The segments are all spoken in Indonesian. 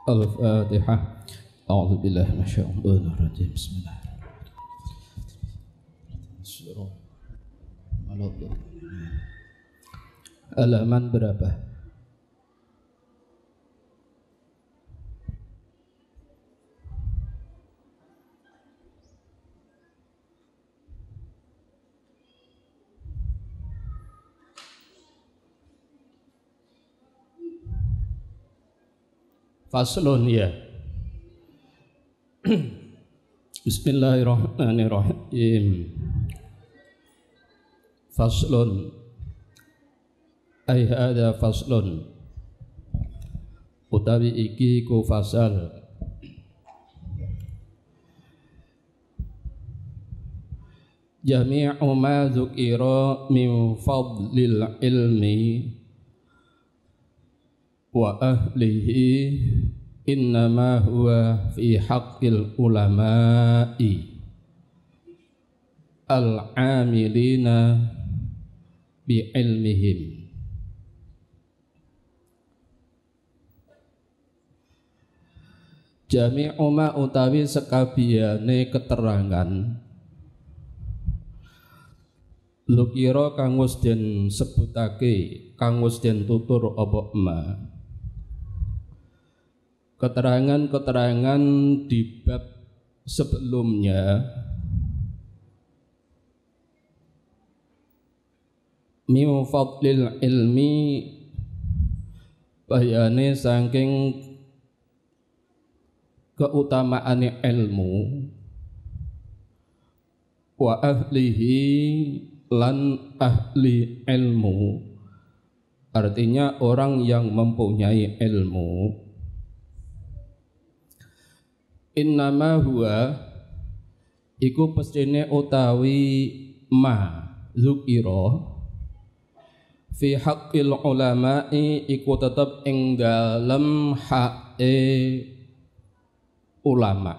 Al-Fatihah. A'udzu billahi minasyaitonir rajim. Bismillahirrahmanirrahim. Halaman berapa? Faslun ya. Bismillahirrahmanirrahim. Faslun ay hadza faslun utawi iki ku fasal jami'u ma dzukira min fadlil ilmi wa ahlihi innama huwa fi haqqil ulama'i al-amilina bi ilmihim. Jami'u ma utawi sekabiyane keterangan lukira kang wis den sebutake kang wis den tutur apa ma keterangan-keterangan di bab sebelumnya min fadlil ilmi bayane saking keutamaane ilmu wa ahlihi lan ahli ilmu, artinya orang yang mempunyai ilmu. Innama huwa iku pestine utawi ma zukira fi haqqil ulama'i iku tetep ing dalem haqqe ulama.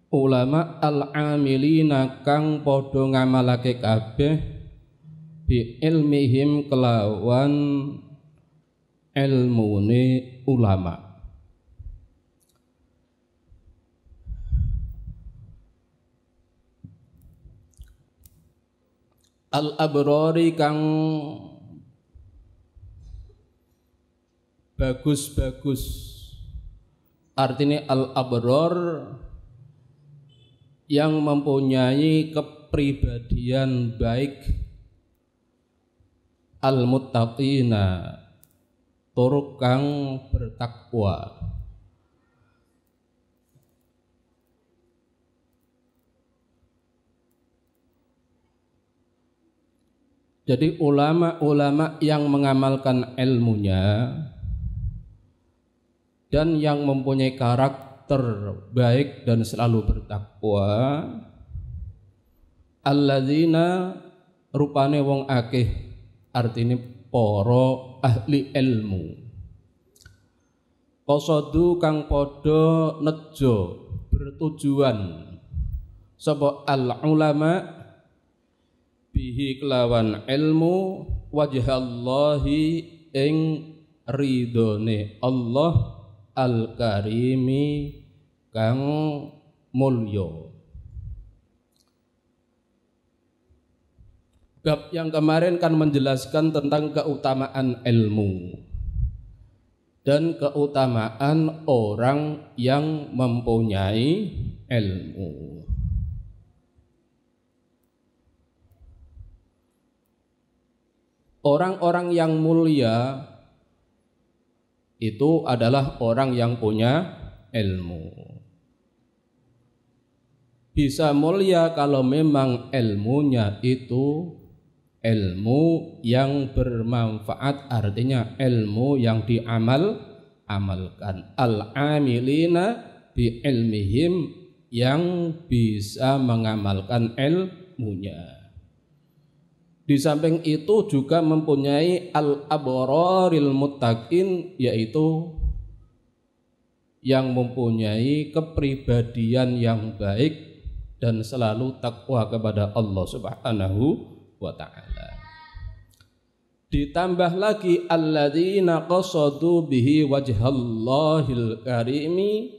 Ulama al-amilina kang padha ngamalake kabeh bi ilmihim kelawan ilmune ulama. Al-abrari kang bagus-bagus, artinya al-abrar yang mempunyai kepribadian baik, al-muttaqina tur kang bertakwa. Jadi ulama-ulama yang mengamalkan ilmunya dan yang mempunyai karakter baik dan selalu bertakwa, alladzina rupane wong akeh, artine para ahli ilmu. Qasadu kang padha nejo bertujuan sapa al ulama bihi kelawan ilmu wajhallahi ing ridone Allah al-karimi kang mulya. Bab yang kemarin kan menjelaskan tentang keutamaan ilmu dan keutamaan orang yang mempunyai ilmu. Orang-orang yang mulia itu adalah orang yang punya ilmu. Bisa mulia kalau memang ilmunya itu ilmu yang bermanfaat, artinya ilmu yang diamalkan. Al-amilina bi ilmihim, yang bisa mengamalkan ilmunya. Di samping itu juga mempunyai al-abraril muttaqin, yaitu yang mempunyai kepribadian yang baik dan selalu takwa kepada Allah Subhanahu wa ta'ala. Ditambah lagi alladzina qasadu bihi wajhallahil karimi,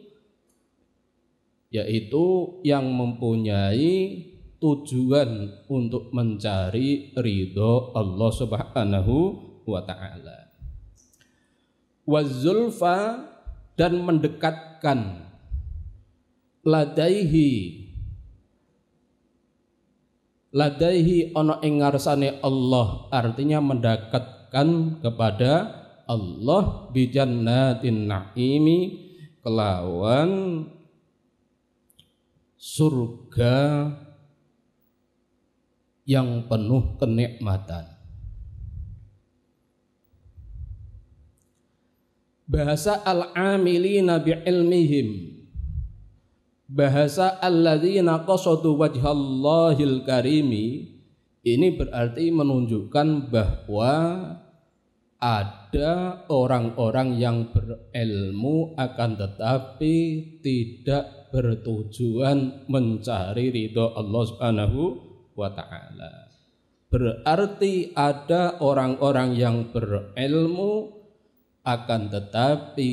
yaitu yang mempunyai tujuan untuk mencari ridho Allah Subhanahu wa ta'ala. Wazulfa, dan mendekatkan, ladaihi ana ing ngarsane Allah, artinya mendekatkan kepada Allah bijannatin naimi, kelawan surga yang penuh kenikmatan. Bahasa al-amilina bi'ilmihim, bahasa alladzina qasadu wajhallahil karimi, ini berarti menunjukkan bahwa ada orang-orang yang berilmu akan tetapi tidak bertujuan mencari ridho Allah Subhanahu wa ta'ala. Berarti ada orang-orang yang berilmu akan tetapi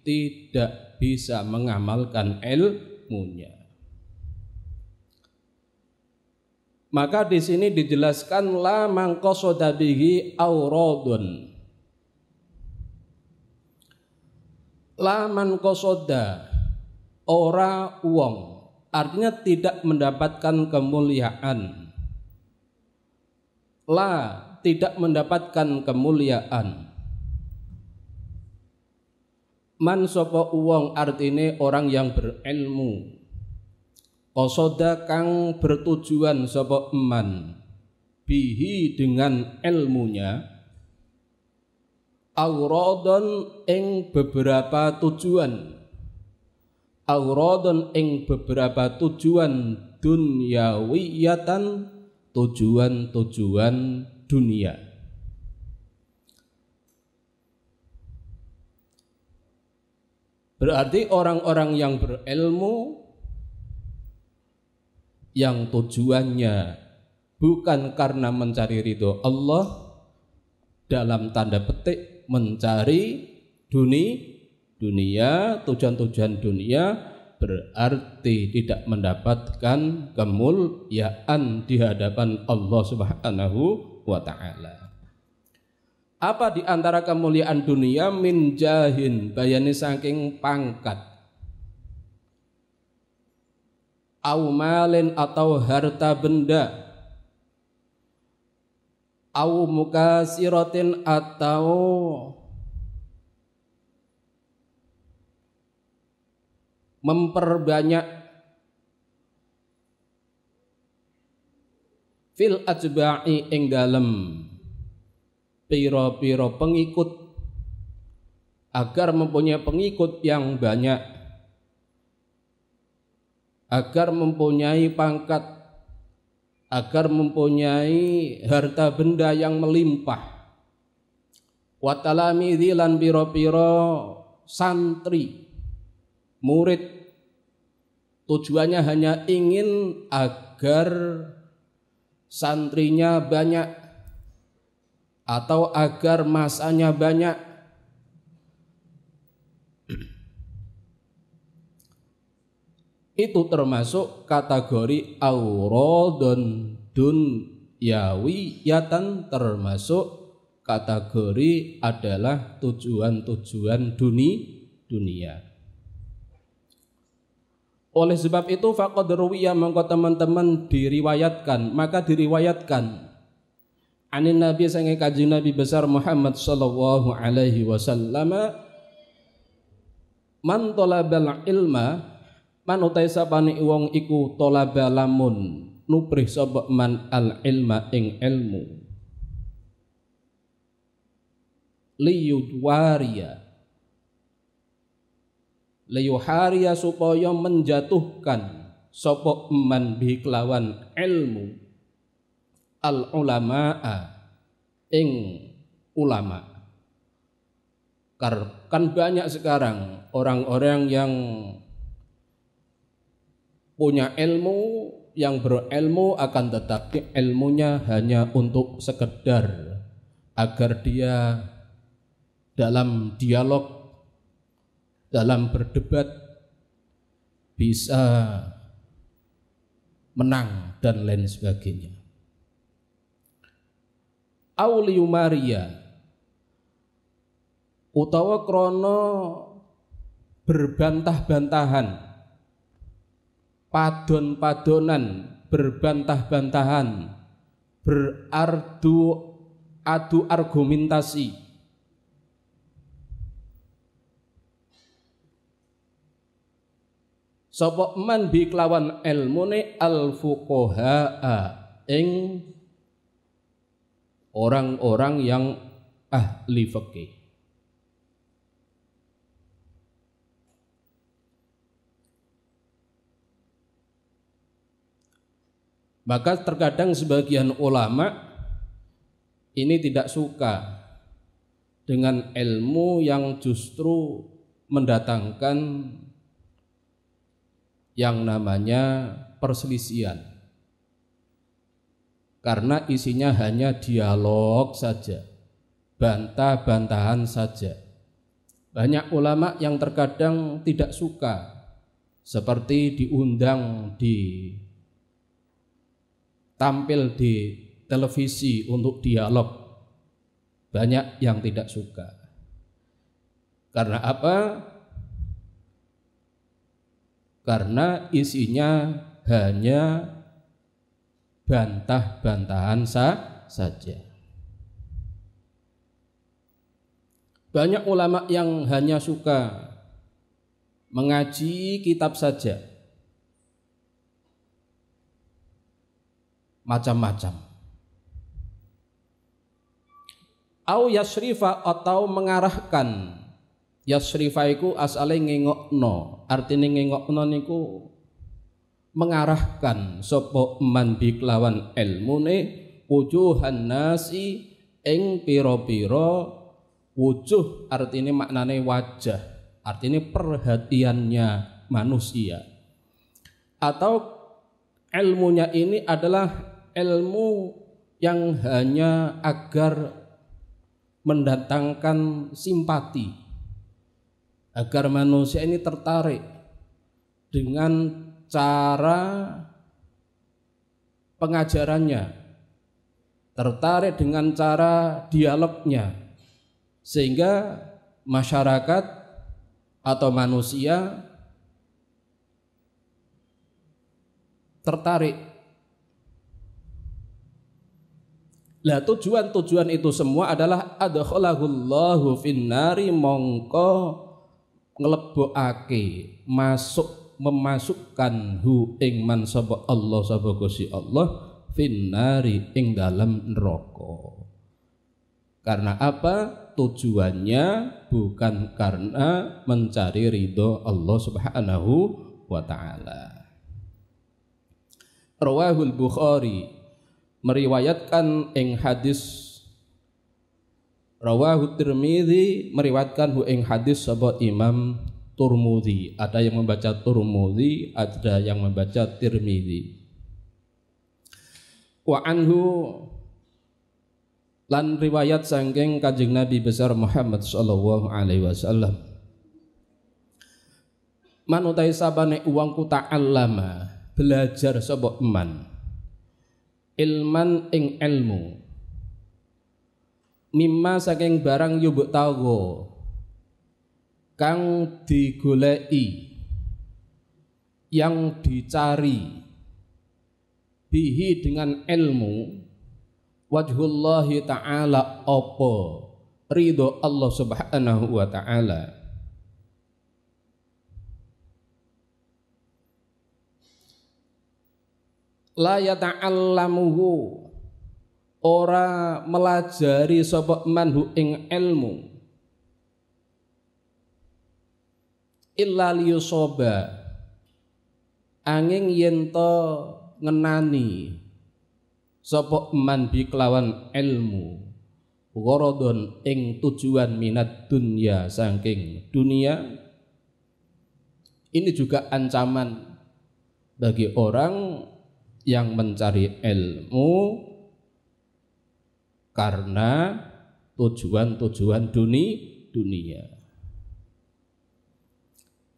tidak bisa mengamalkan ilmunya. Maka di sini dijelaskan la man qasada bihi auradun. La man qasada, ora wong, artinya tidak mendapatkan kemuliaan. La, tidak mendapatkan kemuliaan. Man sapa wong, artine orang yang berilmu. Qasada kang bertujuan sapa man bihi dengan ilmunya, auradon ing beberapa tujuan, auradon ing beberapa tujuan dunyawiyatan, tujuan-tujuan dunia. Berarti orang-orang yang berilmu yang tujuannya bukan karena mencari ridho Allah, dalam tanda petik mencari dunia, tujuan-tujuan dunia, berarti tidak mendapatkan kemuliaan di hadapan Allah Subhanahu wa ta'ala. Apa di antara kemuliaan dunia? Min jahin, bayani saking pangkat, au malin atau harta benda, au mukasiratin atau memperbanyak, fil ajba'i ing dalem piro-piro pengikut, agar mempunyai pengikut yang banyak, agar mempunyai pangkat, agar mempunyai harta benda yang melimpah. Wa talamidzi lan piro-piro santri, murid, tujuannya hanya ingin agar santrinya banyak atau agar masanya banyak. Itu termasuk kategori auradun dunyawiyatan, termasuk kategori adalah tujuan-tujuan dunia. Oleh sebab itu faqad ruwiya, mongko teman-teman diriwayatkan, maka diriwayatkan anin Nabi sange kanjeng Nabi besar Muhammad sallallahu alaihi wasallam, man talabal ilma, man utai sapane wong iku talaba lamun nuprih sapa man al ilma ing ilmu, liyuharia supaya menjatuhkan sapa man bi kelawan ilmu, al ulamaa ing ulama. Kan banyak sekarang orang-orang yang punya ilmu, yang berilmu akan tetapi ilmunya hanya untuk sekedar agar dia dalam dialog, dalam berdebat bisa menang dan lain sebagainya. Auliu Maria utawa krono berbantah-bantahan, padon-padonan, berbantah-bantahan, adu argumentasi. Sapa man bi kelawan ilmune al fuqaha ing orang-orang yang ahli fikih. Maka terkadang sebagian ulama ini tidak suka dengan ilmu yang justru mendatangkan yang namanya perselisihan, karena isinya hanya dialog saja, bantah-bantahan saja. Banyak ulama yang terkadang tidak suka, seperti diundang tampil di televisi untuk dialog, banyak yang tidak suka. Karena apa? Karena isinya hanya bantah-bantahan saja. Banyak ulama yang hanya suka mengaji kitab saja, macam-macam. Au yasrifa atau mengarahkan. Yasrifa iku asale ngengokno, artine ngengokno niku mengarahkan sapa man bi kelawan ilmune wujuhan nasi ing pira-pira wujuh, artine maknane wajah, artine perhatiannya manusia. Atau ilmunya ini adalah ilmu yang hanya agar mendatangkan simpati, agar manusia ini tertarik dengan cara pengajarannya, tertarik dengan cara dialognya, sehingga masyarakat atau manusia tertarik. Lah tujuan itu semua adalah adkhalahullahu finnari, mongko nglebokake, memasukkan hu ing man sapa Allah sapa Gusti Allah finnari ing dalam neraka. Karena apa? Tujuannya bukan karena mencari ridho Allah Subhanahu wa taala. Rawahul Bukhari meriwayatkan ing hadis, rawahu Tirmidzi meriwayatkan hu ing hadis sapa Imam Turmudi. Ada yang membaca Turmudi, ada yang membaca Tirmidzi. Wa anhu lan riwayat saking Kanjeng Nabi besar Muhammad sallallahu alaihi wasallam, man utai sabane wong ku ta'allama belajar sapa man ilman ing ilmu mimma saking barang yubuk tawo kang digoleki, yang dicari, bihi dengan ilmu, wajhullahi ta'ala apa ridho Allah Subhanahu wa ta'ala, la yata'allamuhu ora melajari sapa manhu ing ilmu illa liyusoba angin yento ngenani sapa man bi kelawan ilmu gharadun ing tujuan minat dunya saking dunia. Ini juga ancaman bagi orang yang mencari ilmu karena tujuan dunia.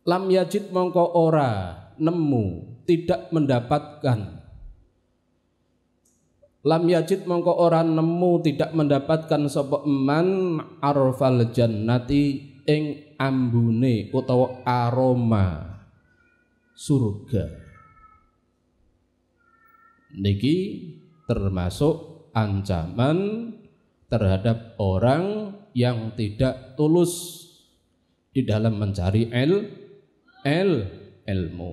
Lam yajid mongko ora nemu, tidak mendapatkan. Lam yajid mongko ora nemu, tidak mendapatkan sapa man arfal jannati ing ambune utawa aroma surga. Niki termasuk ancaman terhadap orang yang tidak tulus di dalam mencari ilmu.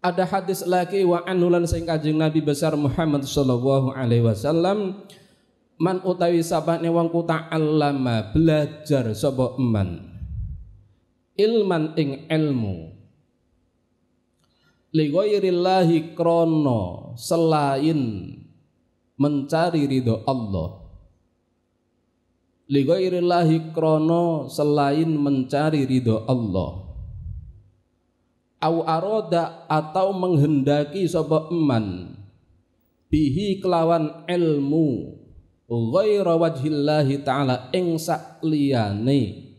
Ada hadis lagi wa anulan sing Kanjeng Nabi besar Muhammad sallallahu alaihi wasallam, man utawi sabane wong ku ta'allama belajar sapa man ilman ing ilmu li ghairillahi krono selain mencari ridho Allah, li ghairillahi krono selain mencari ridho Allah, au aroda atau menghendaki sapa eman bihi kelawan ilmu ghaira wajhillahi ta'ala ing sakliyane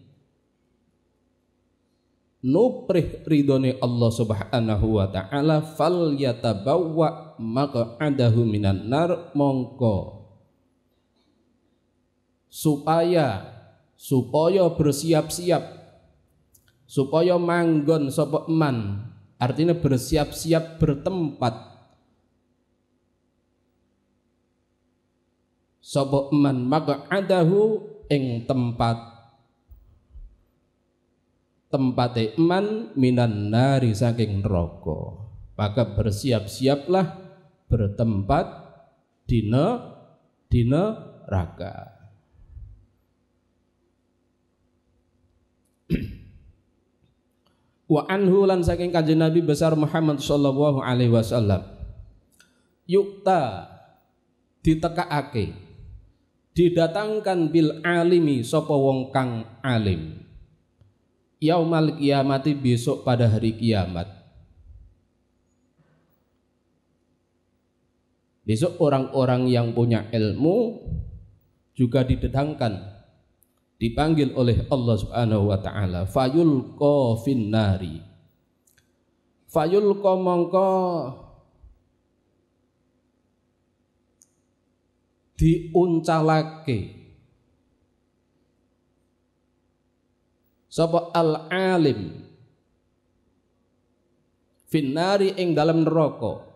nuprih ridhone Allah subhanahu wa ta'ala, fal yatabawwa maq'adahu minan nar, mongko supaya bersiap-siap, supaya manggon sapa man, artinya bersiap-siap bertempat sapa man maq'adahu ing tempate man minan nari saking neraka. Maka bersiap-siaplah bertempat di neraka. Wa anhu lan saking Kanjeng Nabi besar Muhammad sallallahu alaihi wasallam, yukta ditekakake, didatangkan bil alimi sapa wong kang alim, yaumal kiamati besok pada hari kiamat. Besok orang-orang yang punya ilmu juga didatangkan, dipanggil oleh Allah Subhanahu wa taala, fayulqa finnari, fayulqa mongko diuncalake sapa al-alim finnari ing dalam neraka,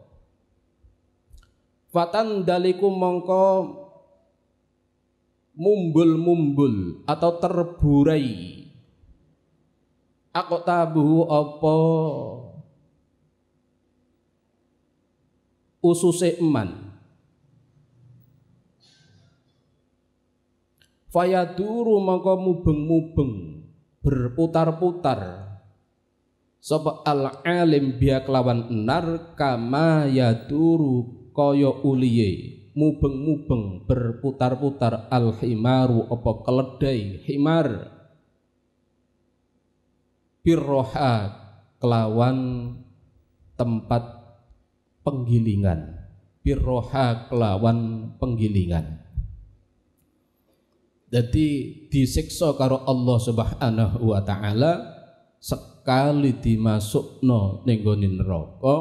fatan daliku mongko mumbul atau terburai aqtabuhu apa ususe eman, fayaduru mongko mubeng-mubeng berputar-putar sapa al-alim biya kelawan nar, kama yaduru kaya uliye mubeng-mubeng berputar-putar al-himaru apa keledai himar, birroha kelawan tempat penggilingan, birroha kelawan penggilingan. Jadi disiksa karo Allah Subhanahu wa taala sekali dimasukno ning gone neraka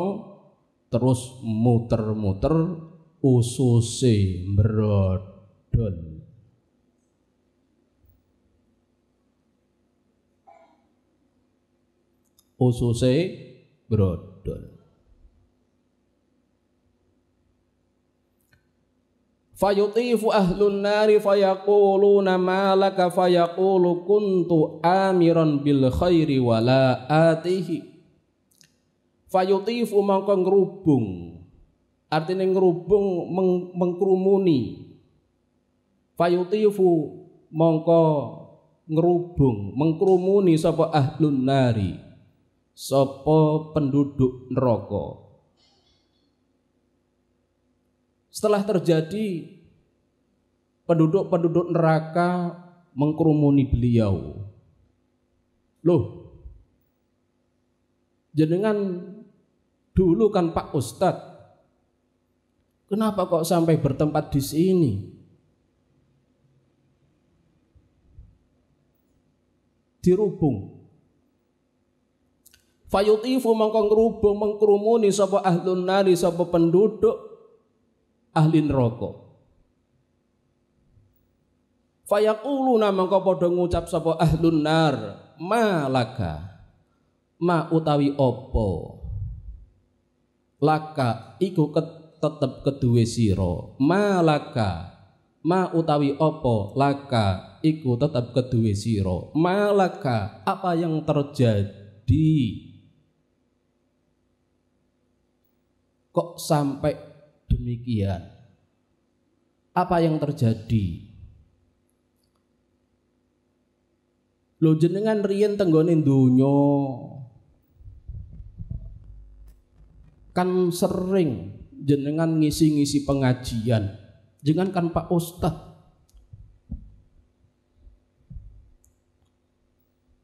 terus muter-muter ususe mbrodol. Ususe brodol. Fayutifu ahlun nari fayaquluna ma laka fayaqulu kuntu amiran bil khairi wala atihi. Fayutifu mangko ngrubung, artinya ngrubung mengkrumuni. Fayutifu mangko ngrubung mengkrumuni sapa ahlun nari, sapa penduduk neraka. Setelah terjadi penduduk neraka mengkerumuni beliau, loh jenengan dulu kan Pak Ustadz Kenapa kok sampai bertempat di sini? Dirubung. Fayutifu mangko ngrubung mengkrumuni sapa ahlun nari sapa penduduk ahli neraka. Fayaquluna mangko padha ngucap sapa ahlun nar, malaka ma utawi apa laka iku tetep keduwe sira, malaka ma utawi apa laka iku tetep keduwe sira, malaka apa yang terjadi kok sampai demikian, apa yang terjadi? Lho jenengan riyen tenggone donya kan sering jenengan ngisi-ngisi pengajian, jenengan kan Pak Ustadz.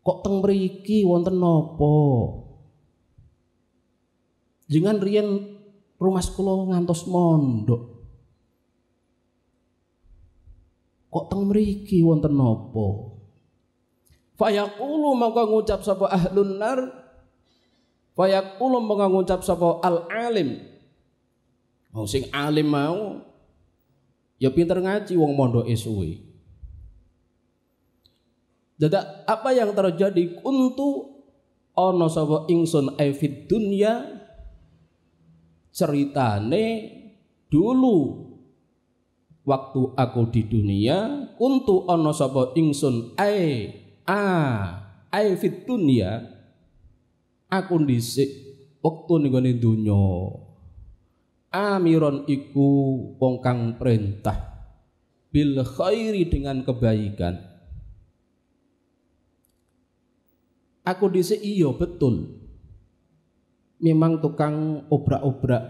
Kok teng mriki wonten napa? Jenengan riyen rumah kula ngantos mondok. Kok teng mriki wonten napa? Fayaqulu maka ngucap sapa ahlun nar, fayaqulu maka ngucap sapa al alim. Oh sing alim mau ya pinter ngaji wong mondoke suwe. Dadak apa yang terjadi kuntu ana sapa ingsun fid dunya, ceritane dulu waktu aku di dunia, kuntu ana sapa ingsun fid dunya, aku dhisik wektu ning gone donya amiron iku wong kang perintah bil khairi dengan kebaikan. Aku dhisik iya betul, memang tukang obrak-obrak,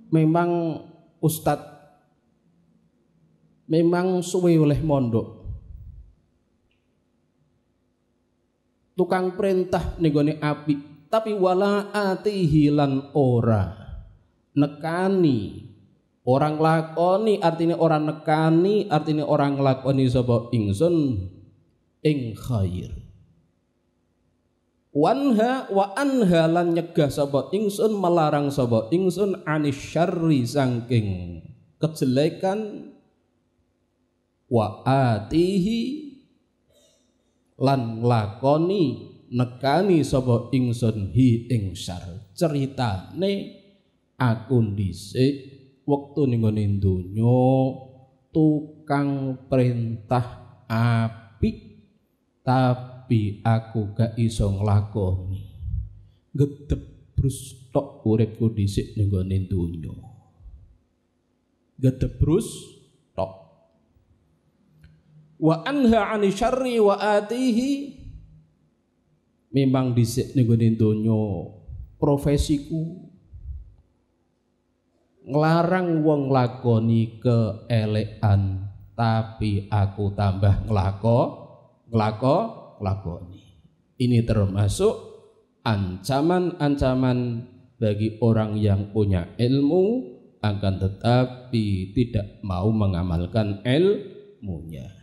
memang ustadz, memang suwe oleh mondok, tukang perintah nenggone api, tapi wala atihi lan ora nekani orang lakoni, artinya orang nekani, artinya orang nglakoni sapa ingsun ing khair. Wanha wa anha lan nyegah sapa ingsun, melarang sapa ingsun anis syarri saking kejelekan, wa atihi lan lakoni nekani sapa ingsun hi ing syarr. Ceritane aku dhisik wektu ning ngene donya tukang perintah apik, tapi aku gak iso nglakoni, gedebrus tok uripku dhisik ning ngene donya, gedebrus tok. Wa anha 'ani syarri wa atihi, memang dhisik ning ngene donya profesiku nglarang wong nglakoni keelekan, tapi aku tambah nglakoni. Ini termasuk ancaman-ancaman bagi orang yang punya ilmu akan tetapi tidak mau mengamalkan ilmunya.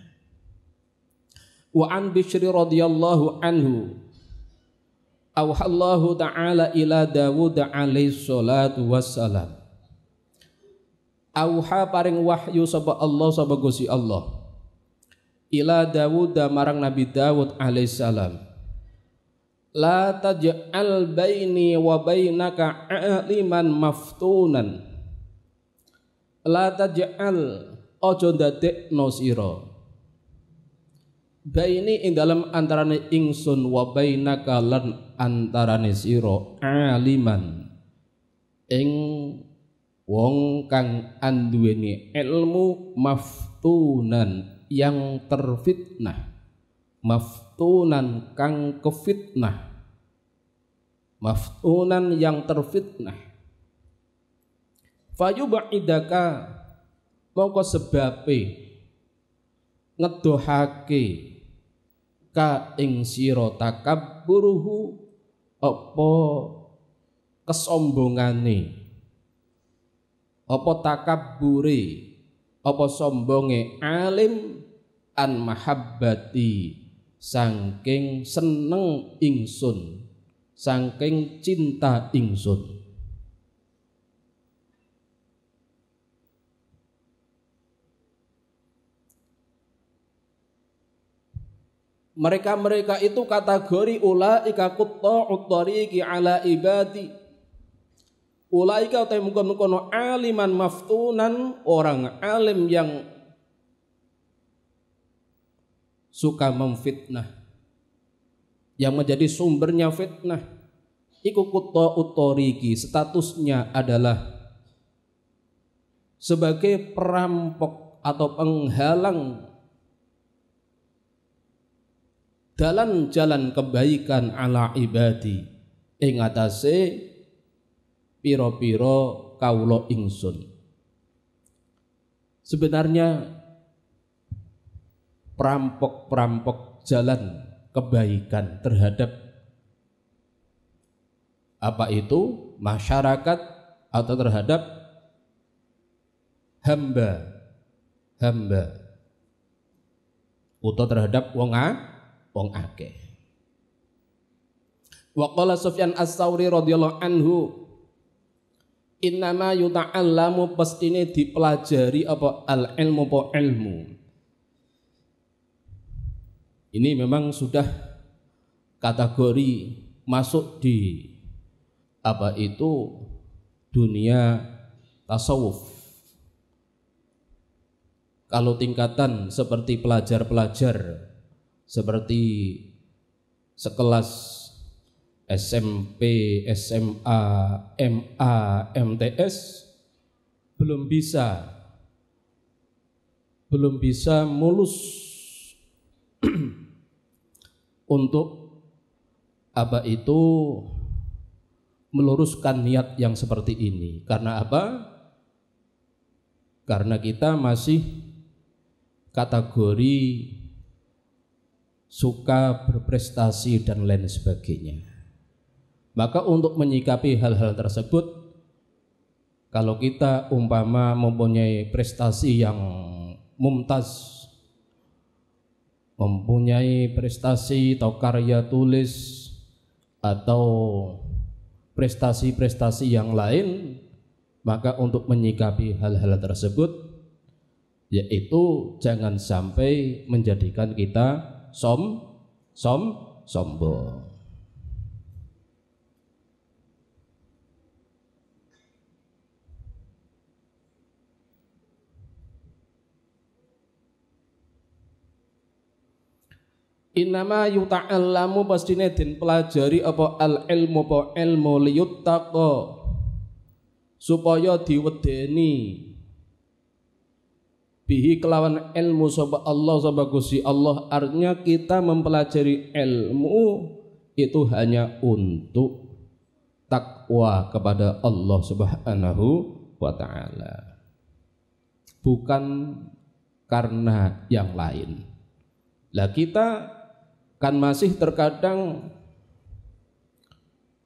Wa an Bishri radhiyallahu anhu auhallahu ta'ala ila Dawud alaihi salatu wassalam. Auha paring wahyu sapa Allah sapa Gusti Allah ila Dawud marang Nabi Dawud alaihissalam, la taj'al baini wa bainaka aliman maftunan, la taj'al ojo ndadekno sira baini ing dalem antarane ingsun wa bainaka lan antarane sira aliman ing wong kang anduweni ilmu, maftunan yang terfitnah, maftunan kang kefitnah, maftunan yang terfitnah. Fayub'idaka mongko sebabe ngedohake ka ing sira takabburuhu apa kesombongane, apa takabbure, apa sombonge alim an mahabbati saking seneng ingsun, saking cinta ingsun. Mereka-mereka itu kategori ulaika qutta'ut tariqi ala ibadi. Ulaika muga-muga aliman maftunan, orang alim yang suka memfitnah, yang menjadi sumbernya fitnah. Iku qutta'ut tariqi, statusnya adalah sebagai perampok atau penghalang jalan kebaikan ala ibadi ing atase pira-pira kawula ingsun. Sebenarnya perampok jalan kebaikan terhadap apa itu masyarakat atau terhadap hamba atau terhadap wong akeh. Wa qala Sufyan Ats-Tsauri radhiyallahu anhu, innama yuta'allamu, pastine dipelajari apa al-ilmu apa ilmu. Ini memang sudah kategori masuk di apa itu dunia tasawuf. Kalau tingkatan seperti pelajar-pelajar seperti sekelas SMP, SMA, MA, MTS belum bisa mulus untuk apa itu meluruskan niat yang seperti ini. Karena apa? Karena kita masih kategori suka berprestasi dan lain sebagainya. Maka untuk menyikapi hal-hal tersebut, kalau kita umpama mempunyai prestasi yang mumtaz, mempunyai prestasi atau karya tulis atau prestasi-prestasi yang lain, maka untuk menyikapi hal-hal tersebut yaitu jangan sampai menjadikan kita sombong. Innama yuta'allamu, pastine den pelajari apa al ilmu apa ilmu liyuttaqa, supaya diwedeni bihi kelawan ilmu sapa Allah sapa Gusti Allah. Artinya kita mempelajari ilmu itu hanya untuk takwa kepada Allah Subhanahu wa taala, bukan karena yang lain. Lah kita kan masih terkadang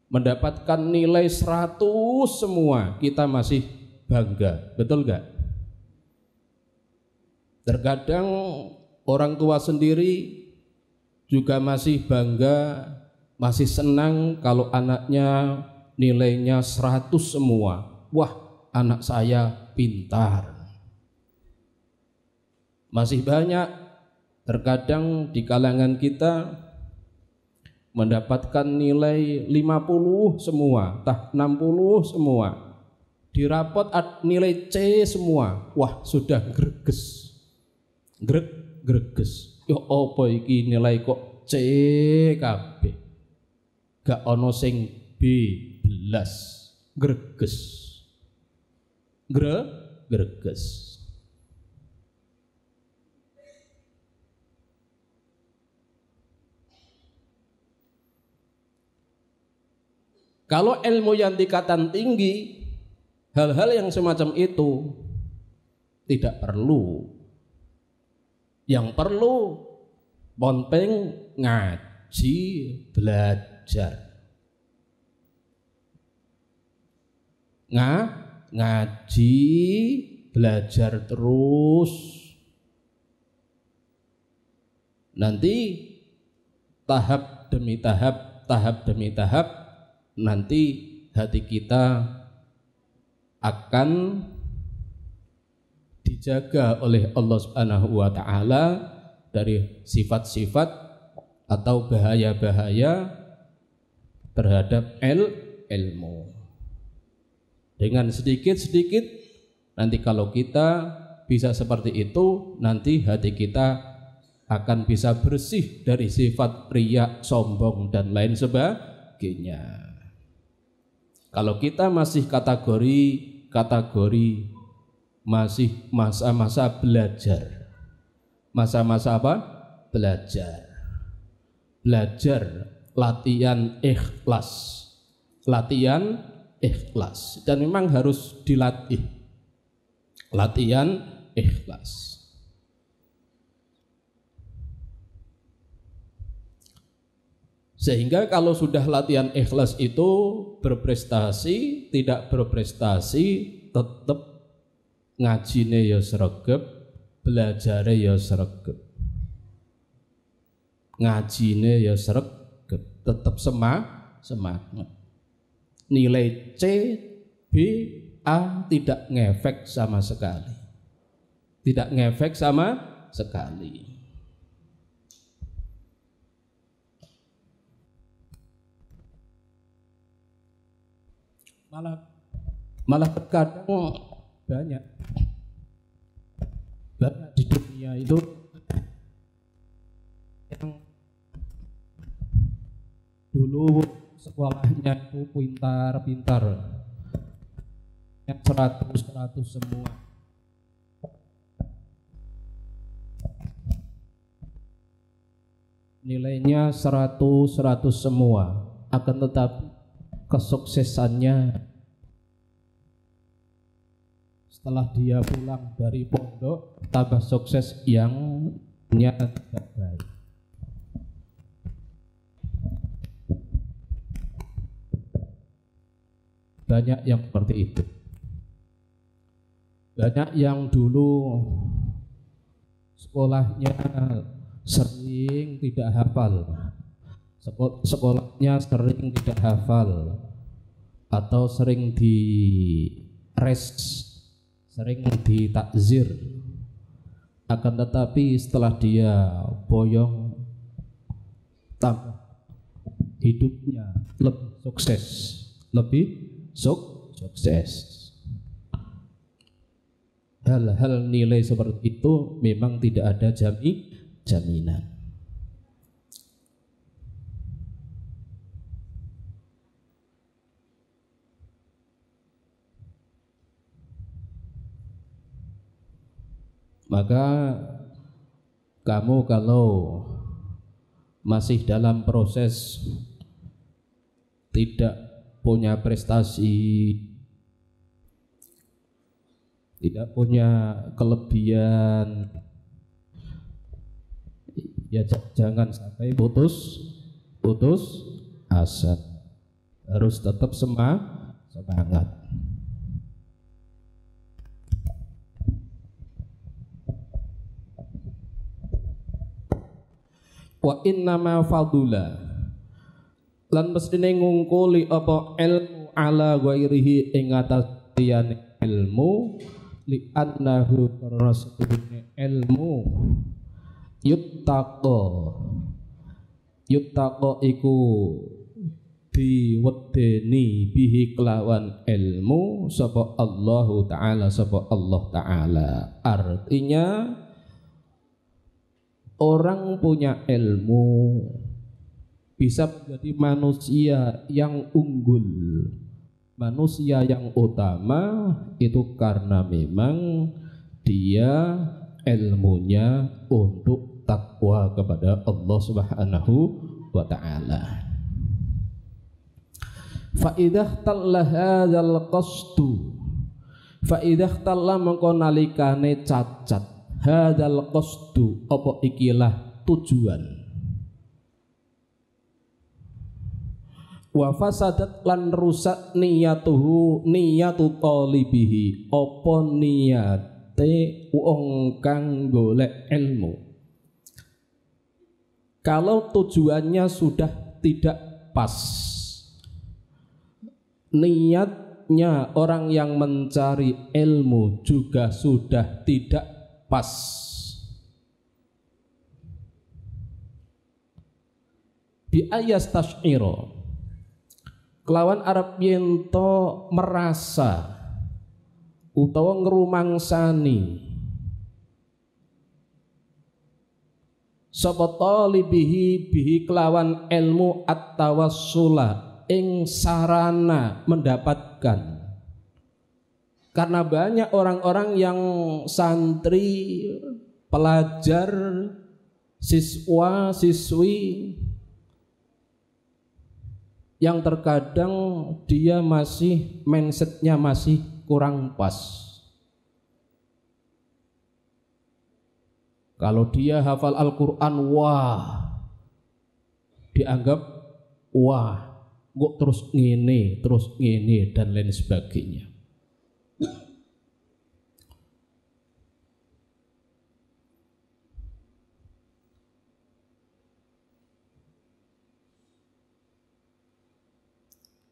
mendapatkan nilai 100 semua, kita masih bangga, betul gak? Terkadang orang tua sendiri juga masih bangga, masih senang kalau anaknya nilainya 100 semua. Wah, anak saya pintar. Masih banyak terkadang di kalangan kita mendapatkan nilai 50 semua, 60 semua. Di rapot nilai C semua. Wah, sudah greges. Greges. Yo apa iki nilai kok C kabeh. Gak ono sing B belas. Greges. Greges. Kalau ilmu yang tingkatan tinggi, hal-hal yang semacam itu tidak perlu. Yang perlu ponteng ngaji, belajar. ngaji, belajar terus. Nanti tahap demi tahap, nanti hati kita akan dijaga oleh Allah Subhanahu wa taala dari sifat-sifat atau bahaya-bahaya terhadap ilmu. Dengan sedikit-sedikit nanti kalau kita bisa seperti itu, nanti hati kita akan bisa bersih dari sifat riya, sombong dan lain sebagainya. Kalau kita masih kategori masih masa-masa belajar. Masa-masa apa? Belajar. Latihan ikhlas. Dan memang harus dilatih. Latihan ikhlas. Sehingga kalau sudah latihan ikhlas itu berprestasi, tidak berprestasi, tetap ngajine ya sregep, belajare ya sregep. Ngajine ya sregep, tetap semangat. Nilai C, B, A tidak ngefek sama sekali. Tidak ngefek sama sekali. Malah terkadang banyak di dunia itu yang dulu sekolahnya itu pintar yang 100 semua, nilainya 100 semua, akan tetapi kesuksesannya setelah dia pulang dari pondok tambah sukses yang tidak baik. Banyak yang seperti itu. Banyak yang dulu sekolahnya sering tidak hafal, sekolahnya sering tidak hafal, atau sering di sering ditakzir, akan tetapi setelah dia boyong tambah hidupnya lebih sukses. Hal-hal nilai seperti itu memang tidak ada jaminan. Maka kamu kalau masih dalam proses tidak punya prestasi, tidak punya kelebihan, ya jangan sampai putus asa. Harus tetap semangat. Wa innama fadula lan mestine ngungkuli apa ilmu ala ghairihi ing atas liyane ilmu, li annahu rasulune ilmu yuttaqo iku diwedeni bihi kelawan ilmu sapa Allah Ta'ala. Artinya orang punya ilmu bisa menjadi manusia yang unggul, manusia yang utama, itu karena memang dia ilmunya untuk takwa kepada Allah Subhanahu wa Ta'ala. Fa idza talla hadzal qasdu, fa idza talla mengko nalikane cacat hadzal qasdu apa ikilah tujuan, Wa fasadat lan rusak niyatu talibihi, apa niyate wong kang golek ilmu. Kalau tujuannya sudah tidak pas, niatnya orang yang mencari ilmu juga sudah tidak pas, bi ayas tash'ira, kelawan arep yento merasa utawa ngrumangsani sapa talibihi bihi kelawan ilmu at-tawassula ing sarana mendapatkan. Karena banyak orang-orang yang santri, pelajar, siswa, siswi yang terkadang dia masih mindsetnya masih kurang pas. Kalau dia hafal Al-Quran, wah, dianggap wah, kok terus ngene dan lain sebagainya.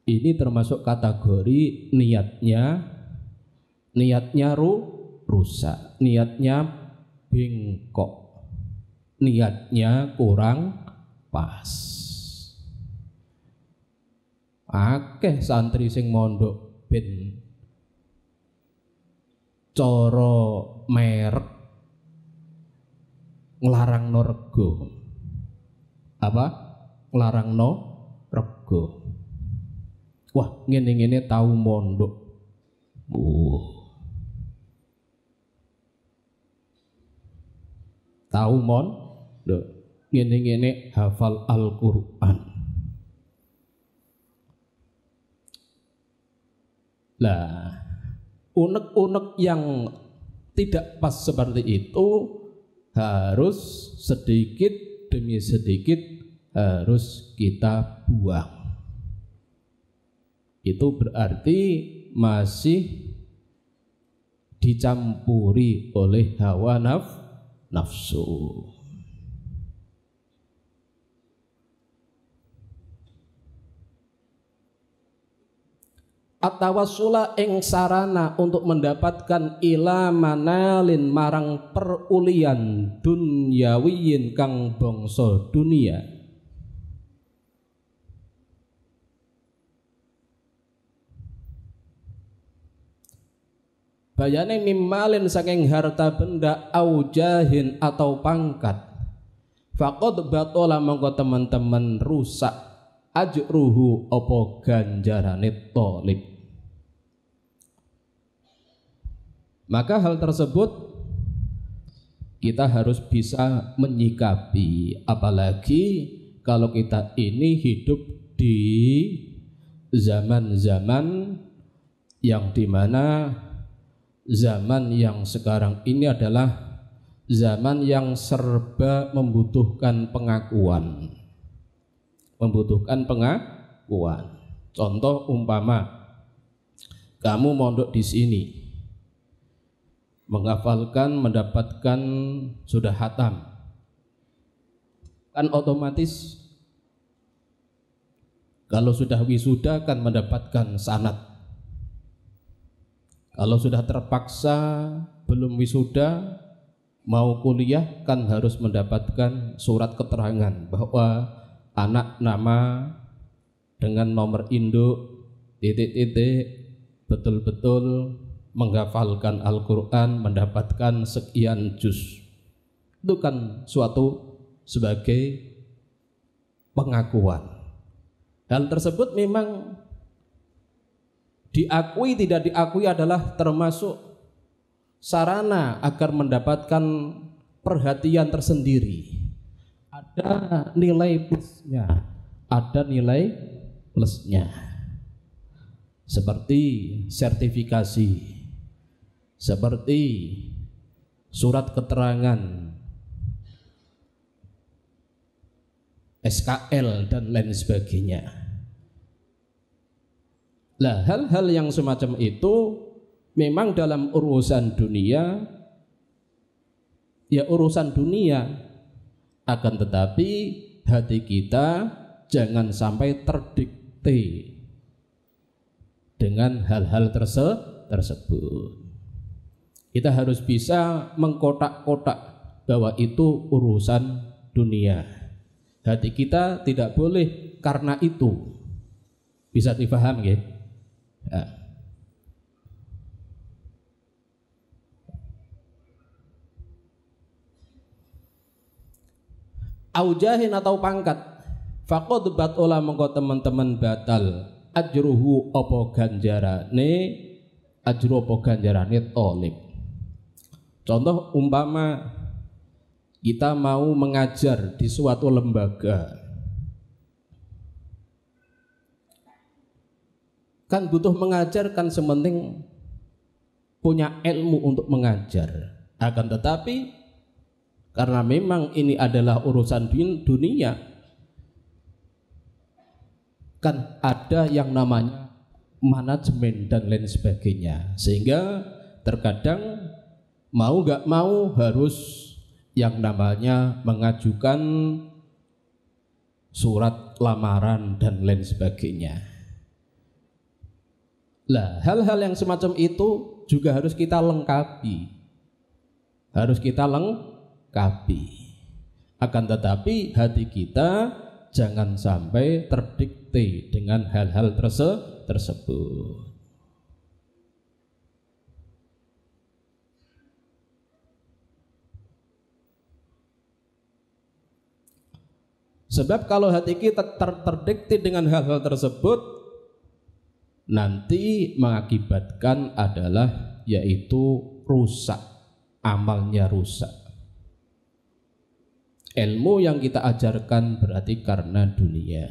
Ini termasuk kategori niatnya rusak, niatnya bengkok, niatnya kurang pas. Akeh santri sing mondok ben cara merek nglarangno rego. Apa? Nglarangno rego. Wah, ngene-ngene tahu mondok. Tahu mondok, ngene-ngene hafal Al-Qur'an. Lah, unek-unek yang tidak pas seperti itu harus sedikit demi sedikit harus kita buang. Itu berarti masih dicampuri oleh hawa nafsu. At-tawassula ing sarana untuk mendapatkan ila manalin marang perulian dunyawiyin kang bangsa dunia. Bayane mimmalin saking harta benda au jahin atau pangkat. Faqad batala mongko teman-teman rusak ajruhu apa ganjarane talib. Maka hal tersebut kita harus bisa menyikapi, apalagi kalau kita ini hidup di zaman-zaman yang dimana zaman yang sekarang ini adalah zaman yang serba membutuhkan pengakuan. Contoh umpama kamu mondok di sini, menghafalkan, mendapatkan sudah khatam, kan otomatis kalau sudah wisuda kan mendapatkan sanad. Kalau sudah terpaksa belum wisuda mau kuliah kan harus mendapatkan surat keterangan bahwa anak nama dengan nomor induk titik-titik betul-betul menghafalkan Al-Quran, mendapatkan sekian juz. Itu kan suatu sebagai pengakuan. Hal tersebut memang diakui tidak diakui adalah termasuk sarana agar mendapatkan perhatian tersendiri. Ada nilai plusnya, seperti sertifikasi, seperti surat keterangan, SKL dan lain sebagainya. Lah hal-hal yang semacam itu memang dalam urusan dunia, ya urusan dunia, akan tetapi hati kita jangan sampai terdikte dengan hal-hal tersebut. Kita harus bisa mengkotak-kotak bahwa itu urusan dunia. Hati kita tidak boleh karena itu. Bisa dipahami ya? Ya. Aujahin atau pangkat, faqad batula mengko teman-teman batal ajruhu apa ganjarane, ajru apa ganjarane thalib. Contoh umpama kita mau mengajar di suatu lembaga, kan butuh mengajar, kan sementing punya ilmu untuk mengajar. Akan tetapi karena memang ini adalah urusan dunia, kan ada yang namanya manajemen dan lain sebagainya, sehingga terkadang mau gak mau harus yang namanya mengajukan surat lamaran dan lain sebagainya. Lah hal-hal yang semacam itu juga harus kita lengkapi, akan tetapi hati kita jangan sampai terdikte dengan hal-hal tersebut. Sebab kalau hati kita terdikte dengan hal-hal tersebut, nanti mengakibatkan adalah yaitu rusak, amalnya rusak. Ilmu yang kita ajarkan berarti karena dunia.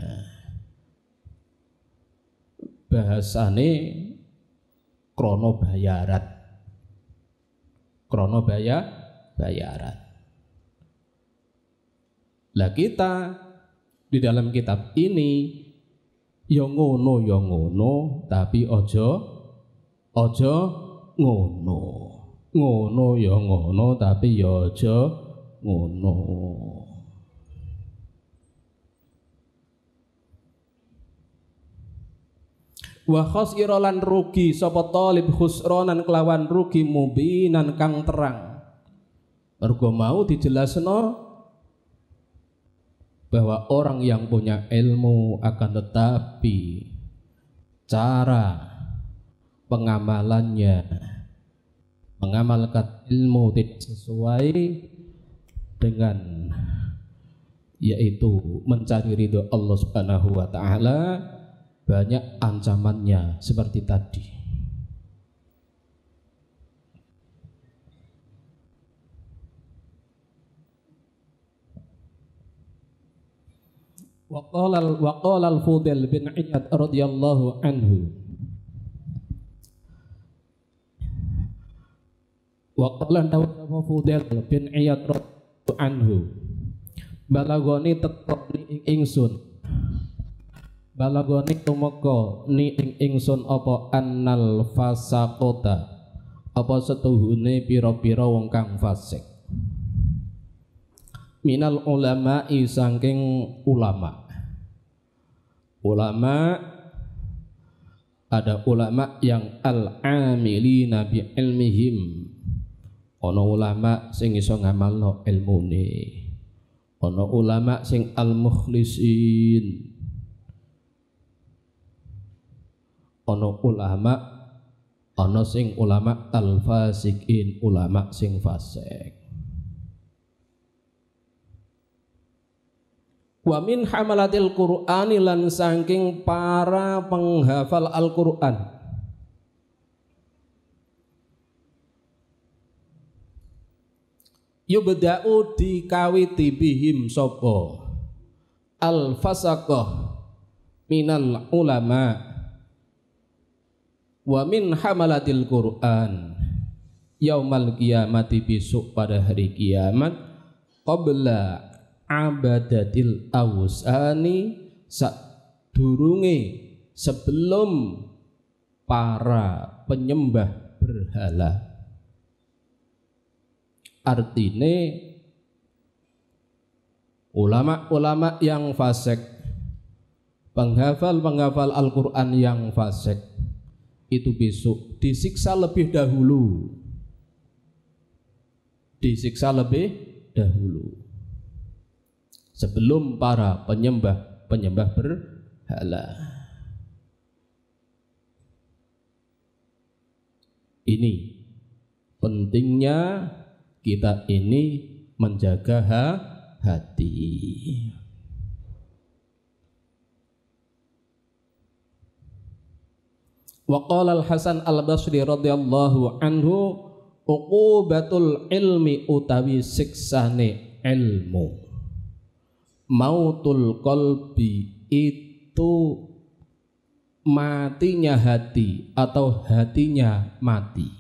Bahasane krono bayaran. Lah kita di dalam kitab ini ya ngono tapi ojo ngono. Ngono ya ngono tapi ya aja ngono. Wa khasira lan rugi sapa talib khusranan kelawan rugi mubinan kang terang. Mergo mau dijelasno bahwa orang yang punya ilmu akan tetapi cara pengamalannya, mengamalkan ilmu tidak sesuai dengan yaitu mencari ridho Allah Subhanahu wa taala, banyak ancamannya seperti tadi. Wa qala al-Fudail bin Iyad radhiyallahu anhu, wa qala Fudail bin Iyad radhiyallahu anhu, balagoni teko ni ingsun, balagoni tumeka ni ingsun apa annal fasaqota, apa setuhune pira-pira wong kang fasik, minal ulama'i saking ulama. Ada ulama yang al-amilina bi ilmihim, ana ulama sing iso ngamalno ilmune, ana ulama sing al-mukhlisin, ana sing ulama al-fasikin, ulama sing fasik. Wa min hamalatil Qur'ani lan saking para penghafal Al-Qur'an. Yubda'u dikawiti bihim sapa al-fasaqah minal ulama. Wa min hamalatil Qur'an yaumal qiyamati, besok pada hari kiamat, qabla abadatil awsani, sadurunge sebelum para penyembah berhala. Artinya ulama-ulama yang fasik, penghafal-penghafal Al-Quran yang fasik itu besok disiksa lebih dahulu. Disiksa lebih dahulu sebelum para penyembah berhala. Ini pentingnya kita ini menjaga hati. Wa qala Al-Hasan Al-Basri radhiyallahu anhu, uqubatul ilmi utawi siksane ilmu, mautul qalbi itu matinya hati atau hatinya mati.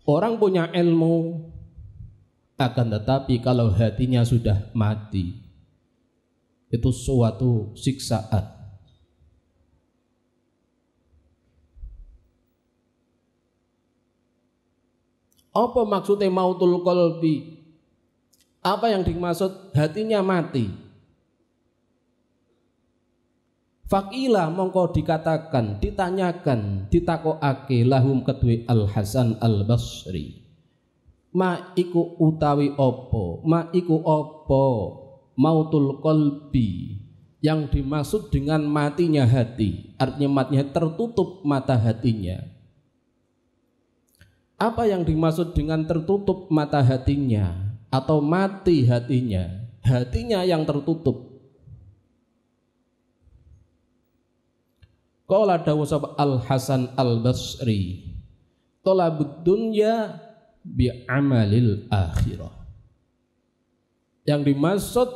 Orang punya ilmu, akan tetapi kalau hatinya sudah mati, itu suatu siksaan. Apa maksudnya mautul qalbi? Apa yang dimaksud hatinya mati? Faqila mongko dikatakan, ditanyakan, ditakokake lahum kedue Al-Hasan Al-Basri. Ma iku utawi opo? Ma iku opo? Mautul qalbi, yang dimaksud dengan matinya hati, artinya matinya tertutup mata hatinya. Apa yang dimaksud dengan tertutup mata hatinya atau mati hatinya? Hatinya yang tertutup. Qala dawuh Al-Hasan Al-Basri, talabud dunya bi amalil akhirah. Yang dimaksud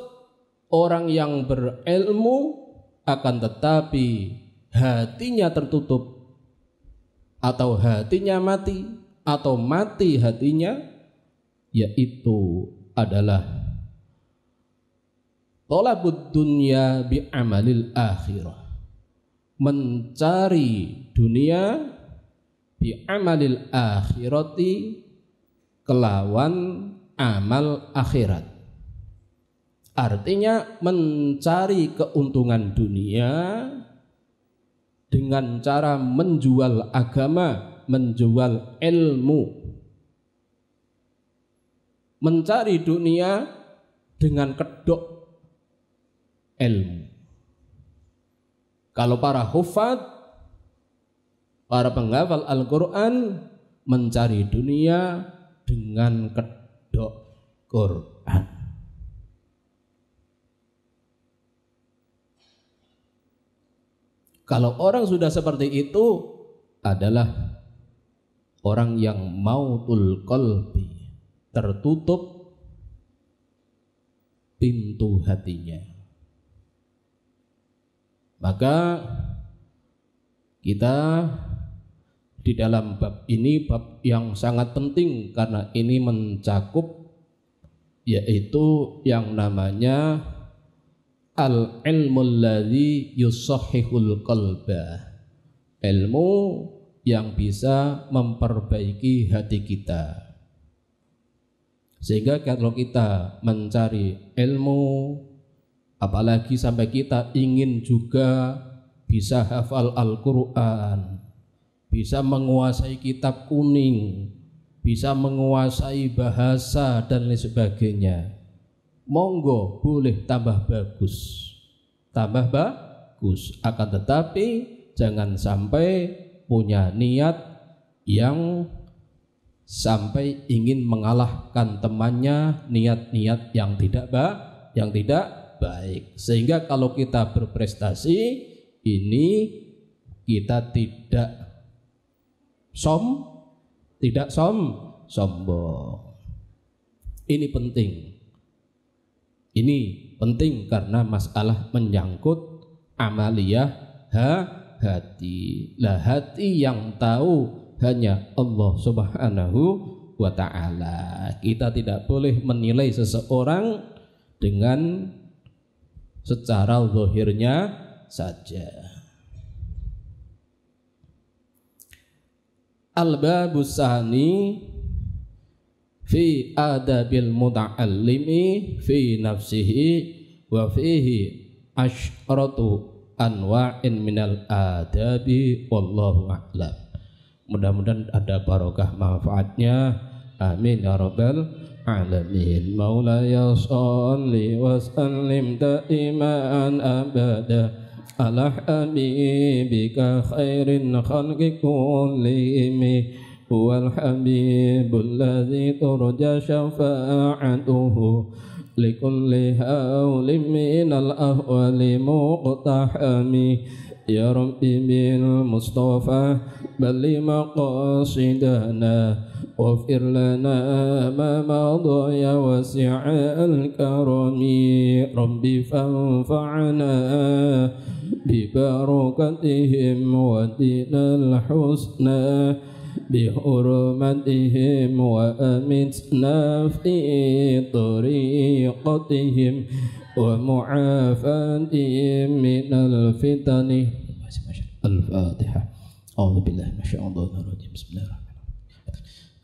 orang yang berilmu akan tetapi hatinya tertutup atau hatinya mati atau mati hatinya, yaitu adalah talabud dunya bi amalil akhirah, mencari dunia bi amalil akhirati, kelawan amal akhirat. Artinya mencari keuntungan dunia dengan cara menjual agama, menjual ilmu. Mencari dunia dengan kedok ilmu. Kalau para hufad, para penghafal Al-Quran, mencari dunia dengan kedok Quran. Kalau orang sudah seperti itu adalah orang yang mautul qalbi, tertutup pintu hatinya. Maka kita di dalam bab ini, bab yang sangat penting karena ini mencakup yaitu yang namanya al-ilmul ladzi yusahhihul qalba, ilmu yang bisa memperbaiki hati kita. Sehingga kalau kita mencari ilmu, apalagi sampai kita ingin juga bisa hafal Al-Quran, bisa menguasai kitab kuning, bisa menguasai bahasa dan lain sebagainya, monggo boleh tambah bagus, tambah bagus. Akan tetapi jangan sampai punya niat yang sampai ingin mengalahkan temannya, niat-niat yang tidak baik. Sehingga kalau kita berprestasi ini kita tidak sombong. Ini penting. Ini penting karena masalah menyangkut amaliyah hati. Lah hati yang tahu hanya Allah Subhanahu wa ta'ala. Kita tidak boleh menilai seseorang dengan secara zahirnya saja. Al-babus sani fi adabil muta'allimi fi nafsihi wa fihi asyratu anwa'in minal adabi wallahu a'lam. Mudah-mudahan ada barokah manfaatnya. Amin ya rabbal alamin. Maulaya sholli wa sallim daiman abada ala habibika khairin khalqi kullihim huwal habibul ladzi turja syafa'atuhu likulli hawlin minal ahwali muqtahami ya rabbi bil mustafa balli maqasidana waghfir lana ma madha ya wasi'al karami rabbi fanfa'na bi barakatihim wa dinal husna bi hurmatihim wa amitna fi tariqatihim wa mu'afatihim minal fitani. Al-Fatihah. A'udzu billahi minasyaitonir rajim. Bismillahirrahmanirrahim.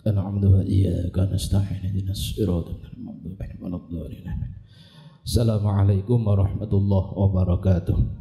Na'budu wa iyyaka nasta'in ihdinas siratal mustaqim. Assalamualaikum warahmatullahi wabarakatuh.